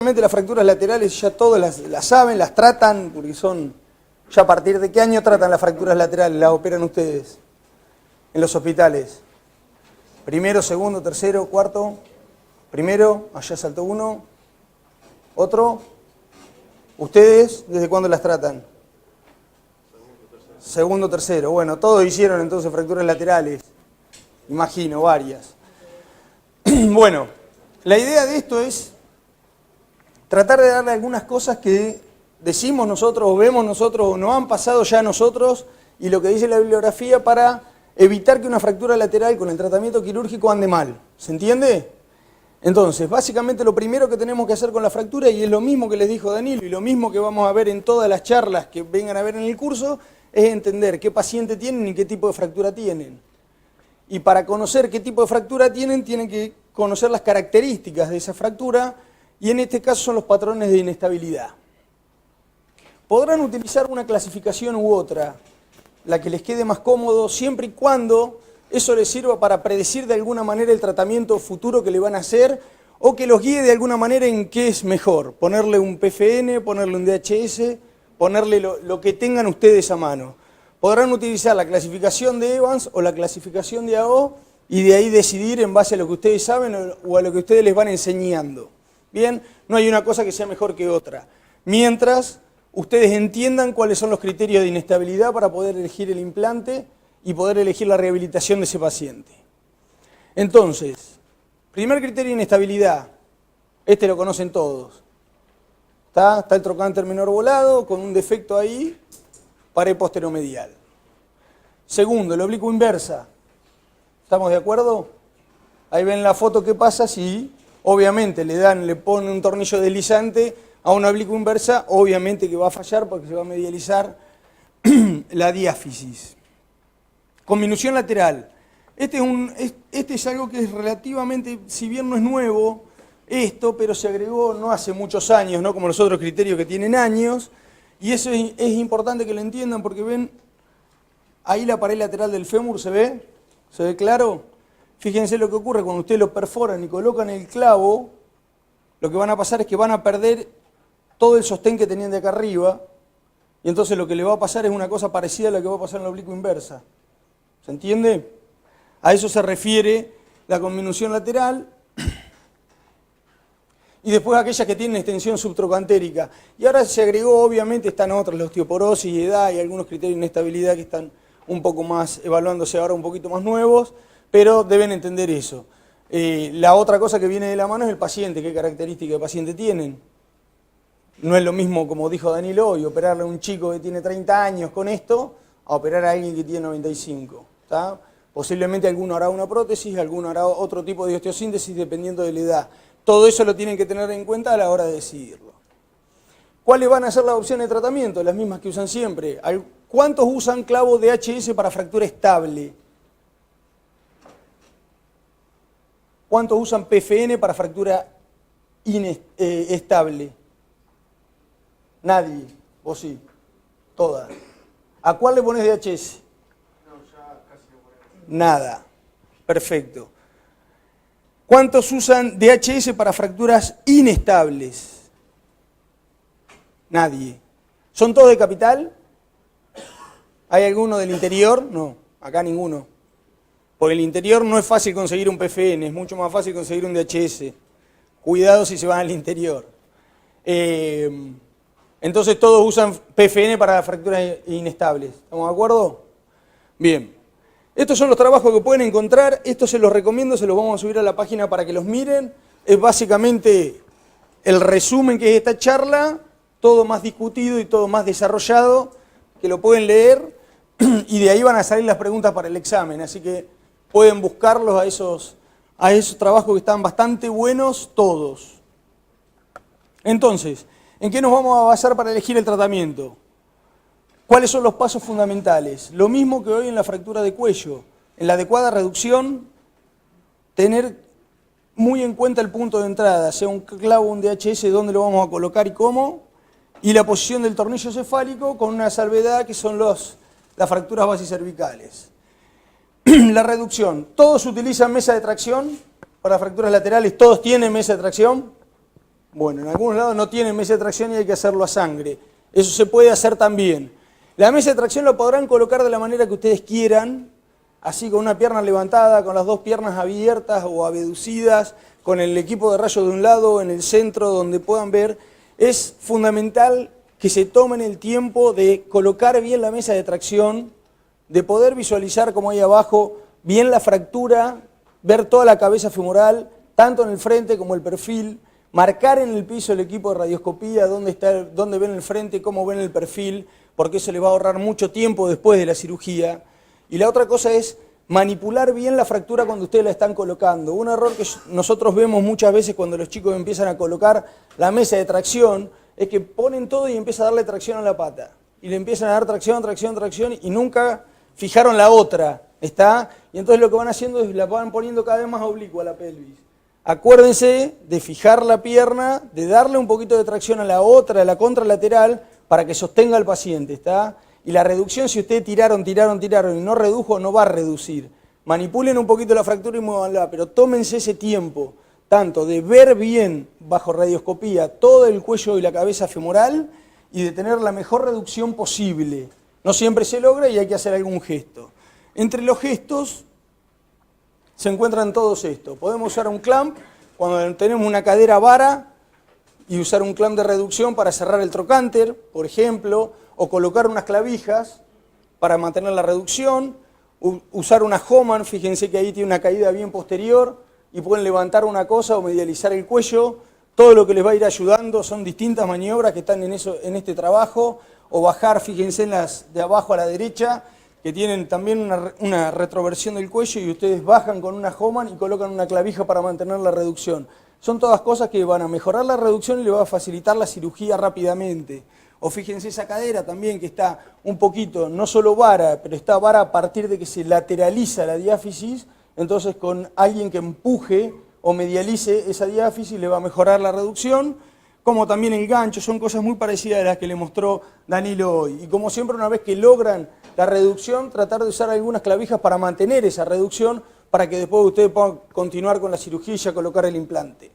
Las fracturas laterales ya todos las saben, las tratan, porque son, ya a partir de qué año tratan las fracturas laterales, las operan ustedes en los hospitales. Primero, segundo, tercero, cuarto. Primero, allá saltó uno. Otro. ¿Ustedes desde cuándo las tratan? Segundo, tercero. Bueno, todos hicieron entonces fracturas laterales. Imagino, varias. Bueno, la idea de esto es tratar de darle algunas cosas que decimos nosotros, o vemos nosotros, o nos han pasado ya a nosotros, y lo que dice la bibliografía para evitar que una fractura lateral con el tratamiento quirúrgico ande mal. ¿Se entiende? Entonces, básicamente lo primero que tenemos que hacer con la fractura, y es lo mismo que les dijo Danilo, y lo mismo que vamos a ver en todas las charlas que vengan a ver en el curso, es entender qué paciente tienen y qué tipo de fractura tienen. Y para conocer qué tipo de fractura tienen que conocer las características de esa fractura, y en este caso son los patrones de inestabilidad. Podrán utilizar una clasificación u otra, la que les quede más cómodo, siempre y cuando eso les sirva para predecir de alguna manera el tratamiento futuro que le van a hacer, o que los guíe de alguna manera en qué es mejor, ponerle un PFN, ponerle un DHS, ponerle lo que tengan ustedes a mano. Podrán utilizar la clasificación de Evans o la clasificación de AO, y de ahí decidir en base a lo que ustedes saben o a lo que ustedes les van enseñando. Bien, no hay una cosa que sea mejor que otra. Mientras ustedes entiendan cuáles son los criterios de inestabilidad para poder elegir el implante y poder elegir la rehabilitación de ese paciente. Entonces, primer criterio de inestabilidad, este lo conocen todos. Está el trocánter menor volado con un defecto ahí, pared posteromedial. Segundo, el oblicuo inversa. ¿Estamos de acuerdo? Ahí ven la foto que pasa si obviamente le ponen un tornillo deslizante a una oblicuo inversa, obviamente que va a fallar porque se va a medializar la diáfisis. Conminución lateral. Este es algo que es relativamente, si bien no es nuevo, pero se agregó no hace muchos años, no como los otros criterios que tienen años, y eso es importante que lo entiendan porque ven, ahí la pared lateral del fémur, ¿se ve? ¿Se ve claro? Fíjense lo que ocurre cuando ustedes lo perforan y colocan el clavo, lo que van a pasar es que van a perder todo el sostén que tenían de acá arriba, y entonces lo que le va a pasar es una cosa parecida a la que va a pasar en la oblicuo inversa. ¿Se entiende? A eso se refiere la conminución lateral, y después aquellas que tienen extensión subtrocantérica. Y ahora se agregó, obviamente, están otras, la osteoporosis y edad, y algunos criterios de inestabilidad que están un poco más, evaluándose ahora un poquito más nuevos, pero deben entender eso. La otra cosa que viene de la mano es el paciente, qué características de paciente tienen. No es lo mismo, como dijo Danilo hoy, operarle a un chico que tiene 30 años con esto, a operar a alguien que tiene 95. ¿Tá? Posiblemente alguno hará una prótesis, alguno hará otro tipo de osteosíntesis dependiendo de la edad. Todo eso lo tienen que tener en cuenta a la hora de decidirlo. ¿Cuáles van a ser las opciones de tratamiento? Las mismas que usan siempre. ¿Cuántos usan clavo DHS para fractura estable? ¿Cuántos usan PFN para fractura estable? Nadie. ¿Vos sí? Todas. ¿A cuál le pones DHS? No, ya casi no ponemos. Nada. Perfecto. ¿Cuántos usan DHS para fracturas inestables? Nadie. ¿Son todos de capital? ¿Hay alguno del interior? No, acá ninguno. Porque el interior no es fácil conseguir un PFN, es mucho más fácil conseguir un DHS. Cuidado si se van al interior. Entonces todos usan PFN para fracturas inestables. ¿Estamos de acuerdo? Bien. Estos son los trabajos que pueden encontrar. Estos se los recomiendo, se los vamos a subir a la página para que los miren. Es básicamente el resumen que es esta charla, todo más discutido y todo más desarrollado, que lo pueden leer y de ahí van a salir las preguntas para el examen. Así que pueden buscarlos a esos trabajos que están bastante buenos todos. Entonces, ¿en qué nos vamos a basar para elegir el tratamiento? ¿Cuáles son los pasos fundamentales? Lo mismo que hoy en la fractura de cuello. En la adecuada reducción, tener muy en cuenta el punto de entrada, sea un clavo o un DHS, dónde lo vamos a colocar y cómo, y la posición del tornillo cefálico con una salvedad que son las fracturas basicervicales. La reducción. ¿Todos utilizan mesa de tracción para fracturas laterales? ¿Todos tienen mesa de tracción? Bueno, en algunos lados no tienen mesa de tracción y hay que hacerlo a sangre. Eso se puede hacer también. La mesa de tracción lo podrán colocar de la manera que ustedes quieran, así con una pierna levantada, con las dos piernas abiertas o abducidas, con el equipo de rayos de un lado, en el centro, donde puedan ver. Es fundamental que se tomen el tiempo de colocar bien la mesa de tracción, de poder visualizar como ahí abajo, bien la fractura, ver toda la cabeza femoral, tanto en el frente como el perfil, marcar en el piso el equipo de radioscopía, dónde ven el frente, cómo ven el perfil, porque eso les va a ahorrar mucho tiempo después de la cirugía. Y la otra cosa es manipular bien la fractura cuando ustedes la están colocando. Un error que nosotros vemos muchas veces cuando los chicos empiezan a colocar la mesa de tracción es que ponen todo y empiezan a darle tracción a la pata. Y le empiezan a dar tracción, tracción, tracción y nunca fijaron la otra, ¿está? Y entonces lo que van haciendo es la van poniendo cada vez más oblicua a la pelvis. Acuérdense de fijar la pierna, de darle un poquito de tracción a la otra, a la contralateral, para que sostenga al paciente, ¿está? Y la reducción, si ustedes tiraron y no redujo, no va a reducir. Manipulen un poquito la fractura y muévanla, pero tómense ese tiempo, tanto de ver bien bajo radioscopía todo el cuello y la cabeza femoral y de tener la mejor reducción posible. No siempre se logra y hay que hacer algún gesto. Entre los gestos se encuentran todos estos. Podemos usar un clamp cuando tenemos una cadera vara y usar un clamp de reducción para cerrar el trocánter, por ejemplo, o colocar unas clavijas para mantener la reducción, usar una Homan, fíjense que ahí tiene una caída bien posterior y pueden levantar una cosa o medializar el cuello. Todo lo que les va a ir ayudando son distintas maniobras que están en este trabajo, o bajar, fíjense en las de abajo a la derecha, que tienen también una retroversión del cuello y ustedes bajan con una Homan y colocan una clavija para mantener la reducción. Son todas cosas que van a mejorar la reducción y le va a facilitar la cirugía rápidamente. O fíjense esa cadera también que está un poquito, no solo vara, pero está vara a partir de que se lateraliza la diáfisis, entonces con alguien que empuje o medialice esa diáfisis le va a mejorar la reducción, como también el gancho, son cosas muy parecidas a las que le mostró Danilo hoy. Y como siempre, una vez que logran la reducción, tratar de usar algunas clavijas para mantener esa reducción, para que después ustedes puedan continuar con la cirugía y colocar el implante.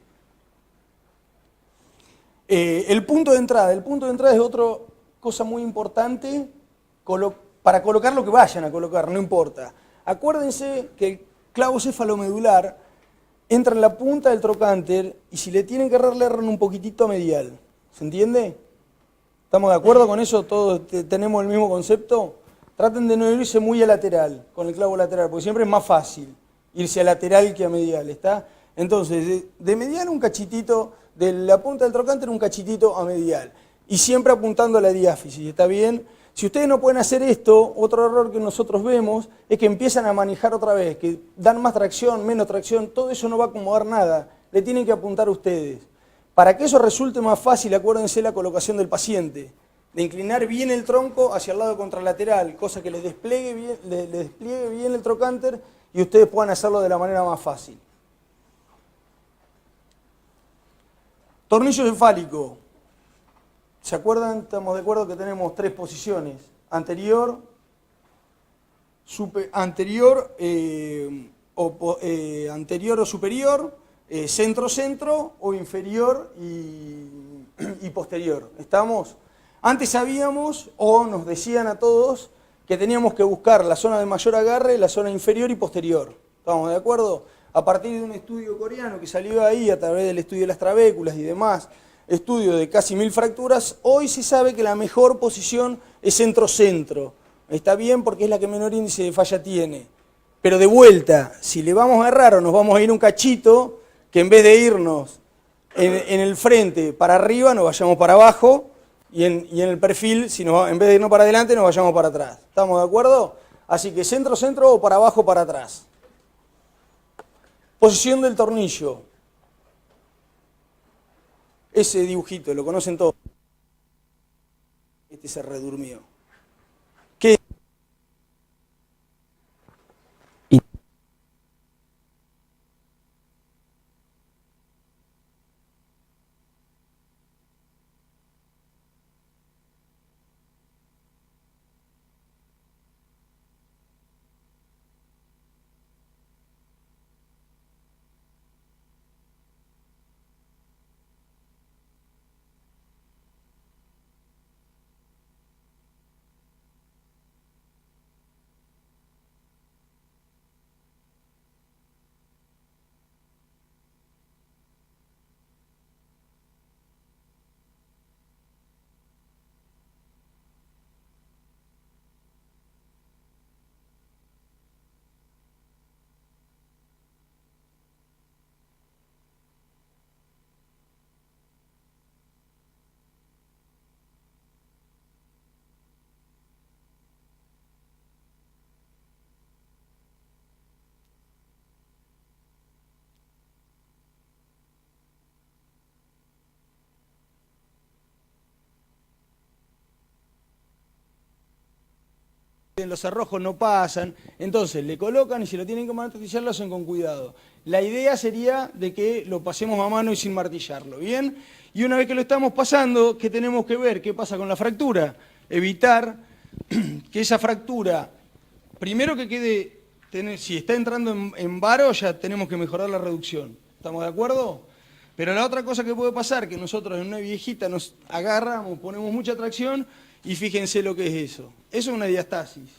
El punto de entrada es otra cosa muy importante para colocar lo que vayan a colocar, no importa. Acuérdense que el clavo cefalomedular entra en la punta del trocánter y si le tienen que errar, le erran un poquitito a medial. ¿Se entiende? ¿Estamos de acuerdo con eso? ¿Todos tenemos el mismo concepto? Traten de no irse muy a lateral, con el clavo lateral, porque siempre es más fácil irse a lateral que a medial, ¿está? Entonces, de medial un cachitito, de la punta del trocánter un cachitito a medial. Y siempre apuntando a la diáfisis, ¿está bien? Si ustedes no pueden hacer esto, otro error que nosotros vemos es que empiezan a manejar otra vez, que dan más tracción, menos tracción, todo eso no va a acomodar nada, le tienen que apuntar ustedes. Para que eso resulte más fácil, acuérdense la colocación del paciente, de inclinar bien el tronco hacia el lado contralateral, cosa que les despliegue bien el trocánter y ustedes puedan hacerlo de la manera más fácil. Tornillo cefálico. ¿Se acuerdan? Estamos de acuerdo que tenemos tres posiciones. Anterior o superior, centro-centro o inferior y posterior. ¿Estamos? Antes sabíamos, o nos decían a todos, que teníamos que buscar la zona de mayor agarre, la zona inferior y posterior. ¿Estamos de acuerdo? A partir de un estudio coreano que salió ahí a través del estudio de las trabéculas y demás, estudio de casi 1000 fracturas, hoy se sabe que la mejor posición es centro-centro. Está bien porque es la que menor índice de falla tiene. Pero de vuelta, si le vamos a errar o nos vamos a ir un cachito, que en vez de irnos en el frente para arriba, nos vayamos para abajo, y en el perfil, en vez de irnos para adelante, nos vayamos para atrás. ¿Estamos de acuerdo? Así que centro-centro o para abajo para atrás. Posición del tornillo. Ese dibujito, lo conocen todos. Este se redurmió. ¿Qué? los cerrojos no pasan. Entonces le colocan y si lo tienen que martillar lo hacen con cuidado. La idea sería de que lo pasemos a mano y sin martillarlo, ¿bien? Y una vez que lo estamos pasando, ¿qué tenemos que ver? ¿Qué pasa con la fractura? Evitar que esa fractura, primero que quede, si está entrando en varo, ya tenemos que mejorar la reducción. ¿Estamos de acuerdo? Pero la otra cosa que puede pasar, que nosotros en una viejita nos agarramos, ponemos mucha tracción y fíjense lo que es eso. Eso es una diastasis.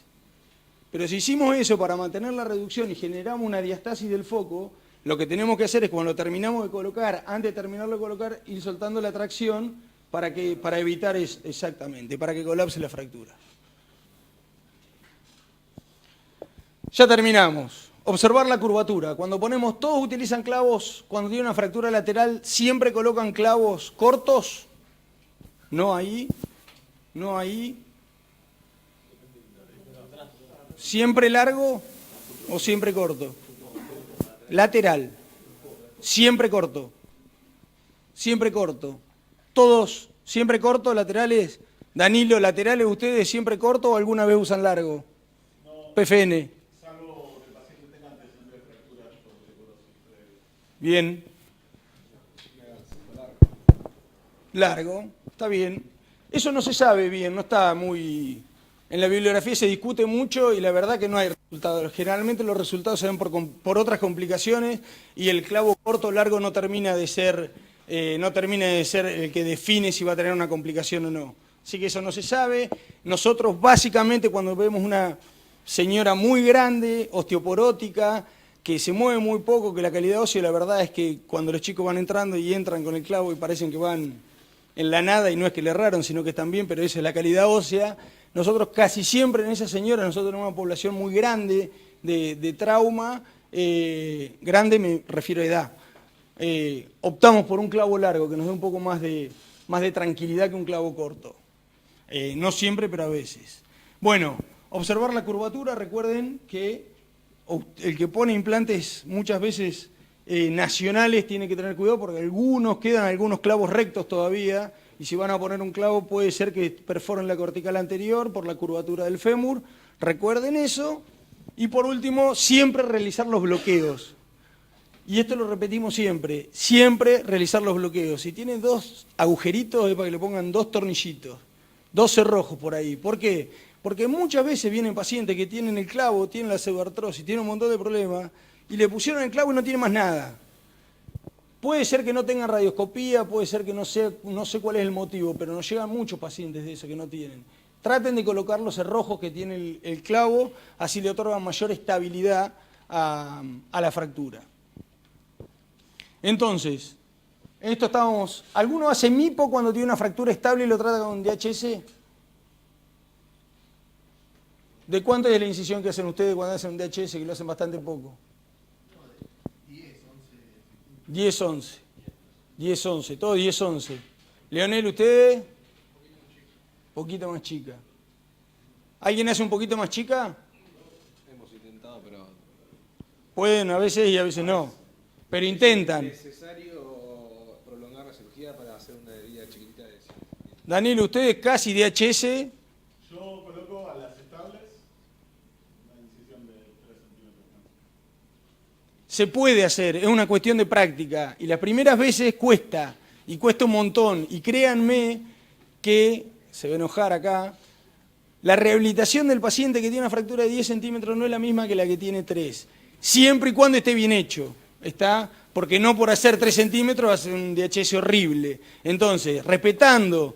Pero si hicimos eso para mantener la reducción y generamos una diastasis del foco, lo que tenemos que hacer es cuando lo terminamos de colocar, antes de terminarlo de colocar, ir soltando la tracción para evitar exactamente, para que colapse la fractura. Ya terminamos. Observar la curvatura. Cuando ponemos, todos utilizan clavos, cuando tiene una fractura lateral, siempre colocan clavos cortos. No ahí, no ahí. ¿Siempre largo o siempre corto? Lateral. Siempre corto. Siempre corto. Todos, siempre corto, laterales. Danilo, laterales, ¿ustedes siempre corto o alguna vez usan largo? No. PFN. Bien. Largo, está bien. Eso no se sabe bien, no está muy... En la bibliografía se discute mucho y la verdad que no hay resultados. Generalmente los resultados se ven por otras complicaciones y el clavo corto o largo no termina de ser el que define si va a tener una complicación o no. Así que eso no se sabe. Nosotros básicamente cuando vemos una señora muy grande, osteoporótica, que se mueve muy poco, que la calidad ósea, la verdad es que cuando los chicos van entrando y entran con el clavo y parecen que van en la nada, y no es que le erraron, sino que están bien, pero esa es la calidad ósea. Nosotros casi siempre en esa señora, nosotros tenemos una población muy grande de trauma, grande me refiero a edad. Optamos por un clavo largo, que nos dé un poco más de tranquilidad que un clavo corto. No siempre, pero a veces. Bueno, observar la curvatura, recuerden que el que pone implantes muchas veces nacionales tiene que tener cuidado porque quedan algunos clavos rectos todavía y si van a poner un clavo puede ser que perforen la cortical anterior por la curvatura del fémur. Recuerden eso. Y por último, siempre realizar los bloqueos. Y esto lo repetimos siempre realizar los bloqueos. Si tienen dos agujeritos es para que le pongan dos tornillitos, dos cerrojos por ahí. ¿Por qué? Porque muchas veces vienen pacientes que tienen el clavo, tienen la pseudoartrosis, tienen un montón de problemas, y le pusieron el clavo y no tienen más nada. Puede ser que no tengan radioscopía, puede ser que no sé cuál es el motivo, pero nos llegan muchos pacientes de eso que no tienen. Traten de colocar los cerrojos que tiene el clavo, así le otorgan mayor estabilidad a la fractura. Entonces, en esto estábamos... ¿Alguno hace MIPO cuando tiene una fractura estable y lo trata con DHS? ¿De cuánto es la incisión que hacen ustedes cuando hacen un DHS, que lo hacen bastante poco? 10, 11. 10, 11, todo 10, 11. Leonel, ¿ustedes? Poquito más chica. ¿Alguien hace un poquito más chica? Hemos intentado, pero... Pueden a veces y a veces no. Pero intentan. ¿Es necesario prolongar la cirugía para hacer una herida chiquitita? Danilo, ¿ustedes casi DHS? Yo coloco a las estables una incisión de 3 centímetros. Se puede hacer, es una cuestión de práctica. Y las primeras veces cuesta, y cuesta un montón. Y créanme que, se va a enojar acá, la rehabilitación del paciente que tiene una fractura de 10 centímetros no es la misma que la que tiene 3. Siempre y cuando esté bien hecho. ¿Está? Porque no por hacer 3 centímetros va a ser un DHS horrible. Entonces, respetando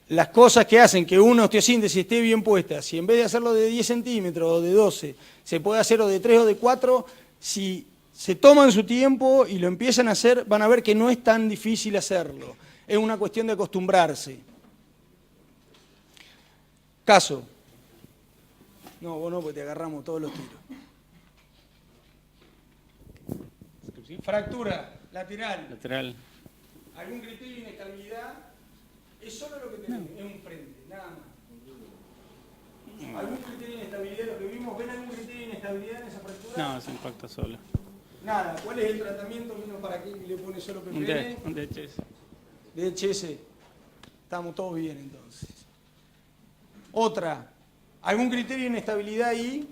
las cosas que hacen que una osteosíntesis esté bien puesta, si en vez de hacerlo de 10 centímetros o de 12, se puede hacer o de 3 o de 4, si se toman su tiempo y lo empiezan a hacer, van a ver que no es tan difícil hacerlo. Es una cuestión de acostumbrarse. Caso. No, vos no, porque te agarramos todos los tiros. Fractura lateral. Lateral. ¿Algún criterio de inestabilidad? Es solo lo que tenemos, es un frente, nada más. ¿Algún criterio de inestabilidad? Lo que vimos, ¿ven algún criterio de inestabilidad en esa fractura? No, se impacta solo. Nada. ¿Cuál es el tratamiento? ¿Para qué le pone solo PPN? Un DHS. DHS. Estamos todos bien entonces. Otra. ¿Algún criterio de inestabilidad ahí?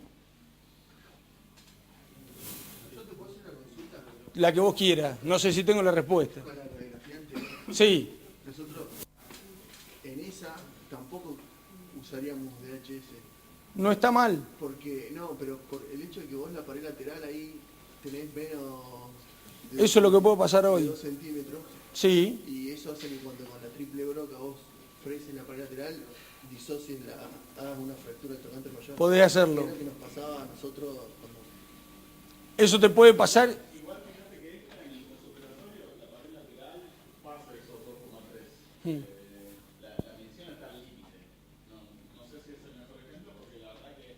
La que vos quieras. No sé si tengo la respuesta. Con la radiografía anterior, Sí. nosotros en esa tampoco usaríamos DHS. No está mal. Porque, no, pero por el hecho de que vos la pared lateral ahí tenés menos Eso es lo que puede pasar de hoy. 2 centímetros. Sí. Y eso hace que cuando con la triple broca vos freses la pared lateral, disocies hagas una fractura de tocante mayor. Podés hacerlo. Era lo que nos pasaba a nosotros cuando... Eso te puede pasar. Igual fíjate que esta en el postoperatorios, la pared lateral pasa esos 2,3. Hmm. La medición está al límite. No sé si es el mejor ejemplo porque la verdad que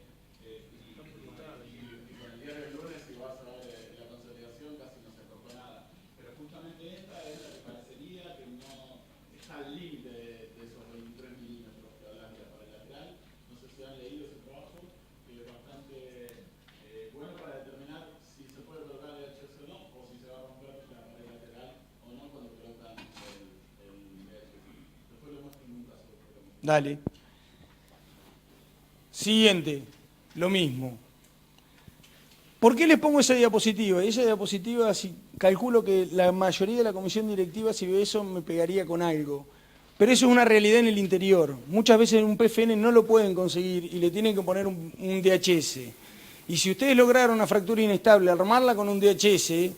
y con el diario del lunes si vas a ver la consolidación casi no se tocó nada. Pero justamente esta es la que parecería que no está al límite de esos 23 milímetros que hablan de la pared lateral. No sé si han leído ese trabajo que es bastante bueno para determinar si se puede colocar el DHS o no, o si se va a romper la pared lateral o no cuando colocan el DHS. Después lo muestro en un caso. Dale. Siguiente. Lo mismo. ¿Por qué les pongo esa diapositiva? Esa diapositiva, si calculo que la mayoría de la comisión directiva, si ve eso, me pegaría con algo. Pero eso es una realidad en el interior. Muchas veces en un PFN no lo pueden conseguir y le tienen que poner un DHS. Y si ustedes lograron una fractura inestable, armarla con un DHS,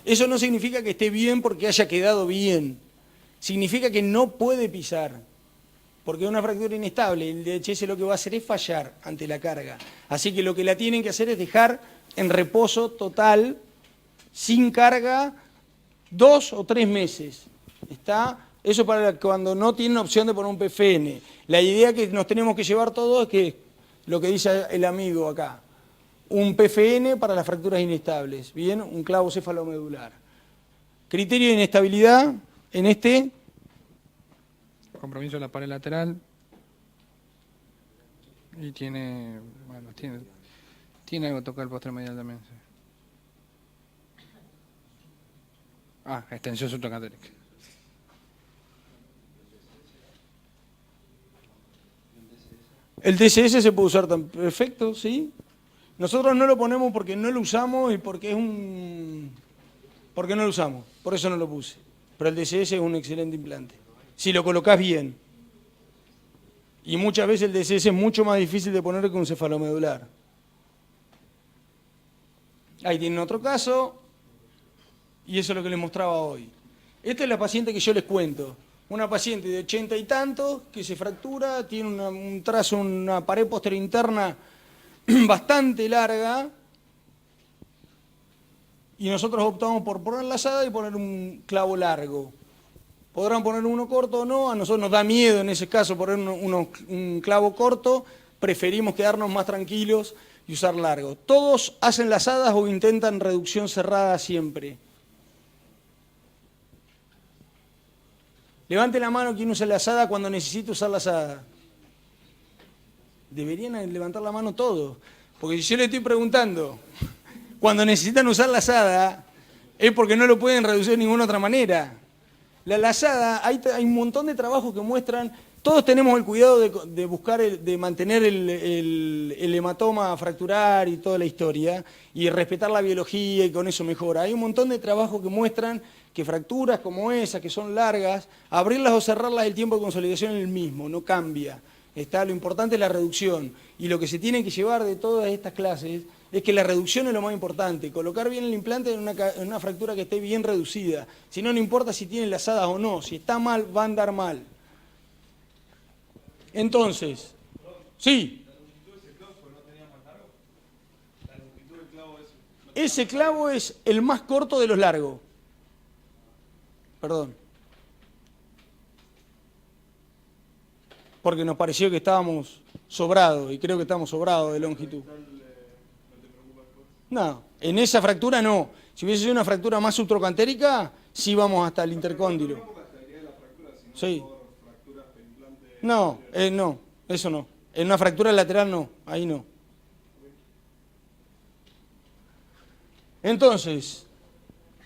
eso no significa que esté bien porque haya quedado bien. Significa que no puede pisar. Porque una fractura inestable, el DHS lo que va a hacer es fallar ante la carga. Así que lo que la tienen que hacer es dejar en reposo total, sin carga, 2 o 3 meses. ¿Está? Eso para cuando no tienen opción de poner un PFN. La idea que nos tenemos que llevar todos es que, lo que dice el amigo acá, un PFN para las fracturas inestables, ¿bien? Un clavo cefalomedular. Criterio de inestabilidad en este... Compromiso de la pared lateral. Y tiene, bueno, tiene algo que tocar el postremedial también. Sí. Extensión subtrocatórica. El DCS se puede usar tan perfecto, ¿sí? Nosotros no lo ponemos porque no lo usamos y porque es un... porque no lo usamos, por eso no lo puse. Pero el DCS es un excelente implante, si lo colocás bien. Y muchas veces el DCS es mucho más difícil de poner que un cefalomedular. Ahí tienen otro caso, y eso es lo que les mostraba hoy. Esta es la paciente que yo les cuento. Una paciente de 80 y tantos que se fractura, tiene un trazo, una pared posterior interna bastante larga, y nosotros optamos por poner la asada y poner un clavo largo. Podrán poner uno corto o no, a nosotros nos da miedo en ese caso poner un clavo corto, preferimos quedarnos más tranquilos y usar largo. Todos hacen lazadas o intentan reducción cerrada siempre. Levante la mano quien usa la asada cuando necesita usar la asada. Deberían levantar la mano todos, porque si yo le estoy preguntando cuando necesitan usar la asada es porque no lo pueden reducir de ninguna otra manera. La lazada, hay un montón de trabajos que muestran, todos tenemos el cuidado de buscar, de mantener el hematoma fracturar y toda la historia, y respetar la biología y con eso mejora. Hay un montón de trabajos que muestran que fracturas como esas, que son largas, abrirlas o cerrarlas, el tiempo de consolidación es el mismo, no cambia. Lo importante es la reducción, y lo que se tiene que llevar de todas estas clases es que la reducción es lo más importante, colocar bien el implante en una fractura que esté bien reducida. Si no, no importa si tiene lazadas o no, si está mal, va a andar mal. Entonces, sí. Ese clavo es el más corto de los largos. Perdón. Porque nos pareció que estábamos sobrados, y creo que estamos sobrados de longitud. No, en esa fractura no. Si hubiese sido una fractura más subtrocantérica, sí vamos hasta el intercóndilo. Sí. No, no, eso no. En una fractura lateral no, ahí no. Entonces,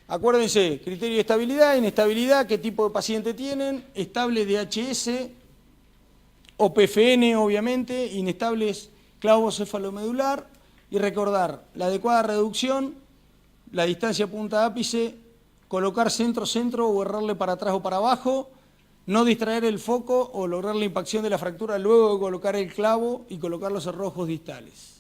acuérdense, criterio de estabilidad, inestabilidad, qué tipo de paciente tienen, estable DHS o PFN obviamente, inestables clavo cefalomedular y recordar la adecuada reducción, la distancia punta-ápice, colocar centro-centro o errarle para atrás o para abajo, no distraer el foco o lograr la impacción de la fractura luego de colocar el clavo y colocar los cerrojos distales.